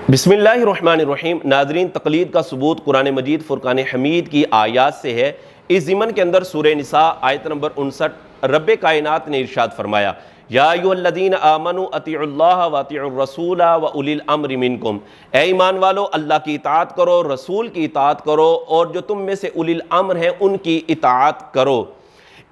बिस्मिल्लाहिर्रहमानिर्रहीम। नाज़रीन, तक़लीद का सबूत कुरान मजीद फ़ुरक़ान हमीद की आयात से है। इस ज़िमन के अंदर सूरह निसा आयत नंबर 59 रब्बे कायनात ने इरशाद फरमाया, या अय्युहल्लज़ीना आमनू अतीउल्लाह व अतीउर रसूल व उलिल अम्रि मिनकुम। ए ईमान वालो, अल्लाह की इताअत करो, रसूल की इताअत करो और जो तुम में से उलिल अम्र हैं उनकी इताअत करो।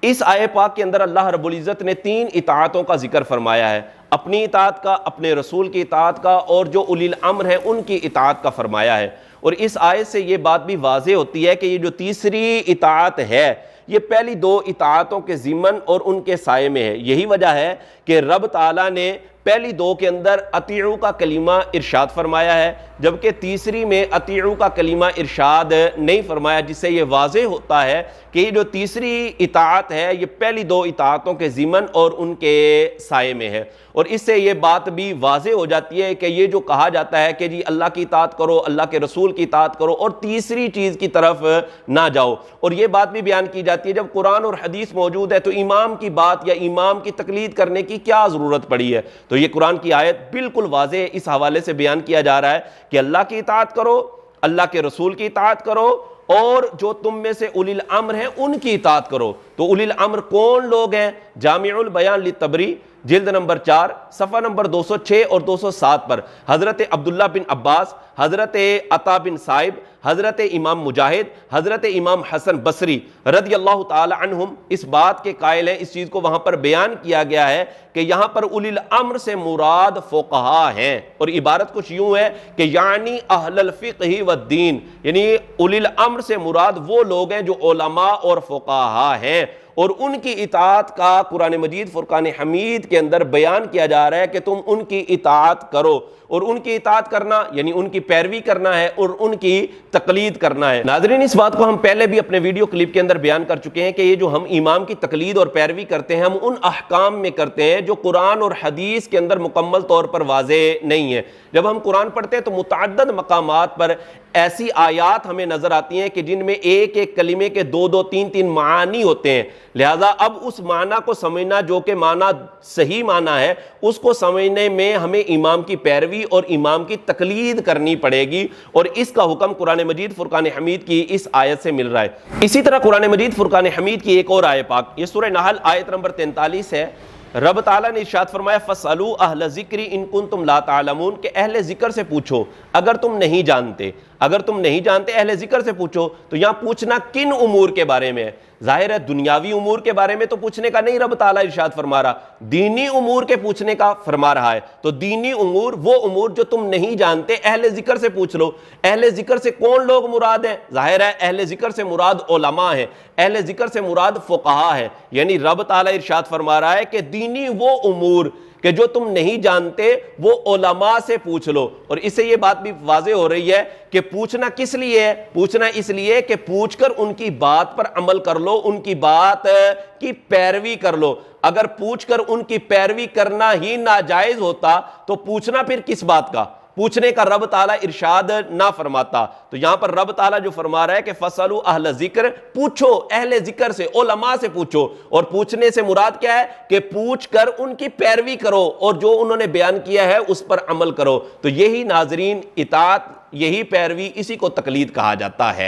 इस आय पाक के अंदर अल्लाह रब्बुल इज़्ज़त ने 3 इताअतों का जिक्र फरमाया है, अपनी इताअत का, अपने रसूल की इताअत का और जो उलिल अम्र हैं उनकी इताअत का फरमाया है। और इस आयत से ये बात भी वाज़ेह होती है कि ये जो तीसरी इताअत है ये पहली 2 इताअतों के ज़िमन और उनके साये में है। यही वजह है कि रब ताला ने पहली 2 के अंदर अतीउ का कलीमा इरशाद फरमाया है, जबकि तीसरी में अतीउ का कलीमा इरशाद नहीं फरमाया, जिससे ये वाज़ेह होता है कि ये जो तीसरी इताअत है ये पहली 2 इताअतों के ज़िमन और उनके साये में है। और इससे ये बात भी वाज़ेह हो जाती है कि ये जो कहा जाता है कि जी अल्लाह की इताअत करो, अल्लाह के रसूल की इताअत करो और तीसरी चीज़ की तरफ ना जाओ। और ये बात भी बयान की जाती है, जब कुरान और हदीस मौजूद है तो इमाम की बात या इमाम की तकलीद करने की क्या ज़रूरत पड़ी है। तो ये कुरान की आयत बिल्कुल वाज़ेह इस हवाले से बयान किया जा रहा है कि अल्लाह की इताअत करो, अल्लाह के रसूल की इताअत करो और जो तुम में से उलिल अम्र हैं उनकी इताअत करो। तो उलिल अम्र कौन लोग हैं? जामिउल बयान लितबरी जिल्द नंबर 4 सफ़ा नंबर 206 और 207 पर हज़रत अब्दुल्ला बिन अब्बास, हज़रत अता बिन साइब, हज़रत इमाम मुजाहिद, हज़रत इमाम हसन बसरी रदियल्लाहु ताला अन्हुम इस बात के कायल हैं। इस चीज़ को वहाँ पर बयान किया गया है कि यहाँ पर उलिल अम्र से मुराद फ़ुक़हा हैं। और इबारत कुछ यूँ है कि यानी अहलल फ़िक़्हि व दीन, यानी उलिल अम्र से मुराद वो लोग हैं जो उलमा और फ़ुक़हा हैं। और उनकी इताअत का कुरान मजीद फ़ुरक़ान हमीद के अंदर बयान किया जा रहा है कि तुम उनकी इताअत करो। और उनकी इताअत करना यानी उनकी पैरवी करना है और उनकी तकलीद करना है। नाज़रीन, इस बात को हम पहले भी अपने वीडियो क्लिप के अंदर बयान कर चुके हैं कि ये जो हम इमाम की तकलीद और पैरवी करते हैं हम उन अहकाम में करते हैं जो कुरान और हदीस के अंदर मुकम्मल तौर पर वाज़ेह नहीं है। जब हम कुरान पढ़ते हैं तो मुतअद्दिद मकामात पर ऐसी आयात हमें नजर आती हैं कि जिनमें एक एक कलीमे के 2-2, 3-3 मानी होते हैं। लिहाजा अब उस माना को समझना जो कि माना सही माना है उसको समझने में हमें इमाम की पैरवी और इमाम की तकलीद करनी पड़ेगी। और इसका हुक्म कुरान मजीद फ़ुरक़ान हमीद की इस आयत से मिल रहा है। इसी तरह कुरान मजीद फ़ुरक़ान हमीद की एक और आयत पाक, ये सूरह नहल आयत नंबर 43 है। रब ताला ने इरशाद फरमाया, फसअलू अहल ज़िक्रि इन कुंतुम ला तालमून, के अहले ज़िक्र से पूछो अगर तुम नहीं जानते। अगर तुम नहीं जानते अहले ज़िक्र से पूछो। तो यहाँ पूछना किन उमूर के बारे में है? जाहिर है दुनियावी उमूर के बारे में तो पूछने का नहीं रब ताला इरशाद फरमा रहा, दीनी उमूर के पूछने का फरमा रहा है। तो दीनी उमूर, वो उमूर जो तुम नहीं जानते, अहले ज़िक्र से पूछ लो। अहले ज़िक्र से कौन लोग मुराद हैं? जाहिर है अहले ज़िक्र से मुराद उलमा है, अहले ज़िक्र से मुराद फ़ुक़हा है। यानी रब ताला इरशाद फरमा रहा है कि दीनी वो उमूर कि जो तुम नहीं जानते वो उलमा से पूछ लो। और इससे ये बात भी वाज़ेह हो रही है कि पूछना किस लिए है? पूछना इसलिए कि पूछकर उनकी बात पर अमल कर लो, उनकी बात की पैरवी कर लो। अगर पूछकर उनकी पैरवी करना ही नाजायज होता तो पूछना फिर किस बात का? पूछने का रब ताला इरशाद ना फरमाता। तो यहां पर रब ताला जो फरमा रहा है कि फसलू अहल ज़िक्र, पूछो अहले ज़िक्र से, उलमा से पूछो। और पूछने से मुराद क्या है? कि पूछकर उनकी पैरवी करो और जो उन्होंने बयान किया है उस पर अमल करो। तो यही नाज़रीन इताअत, यही पैरवी, इसी को तकलीद कहा जाता है।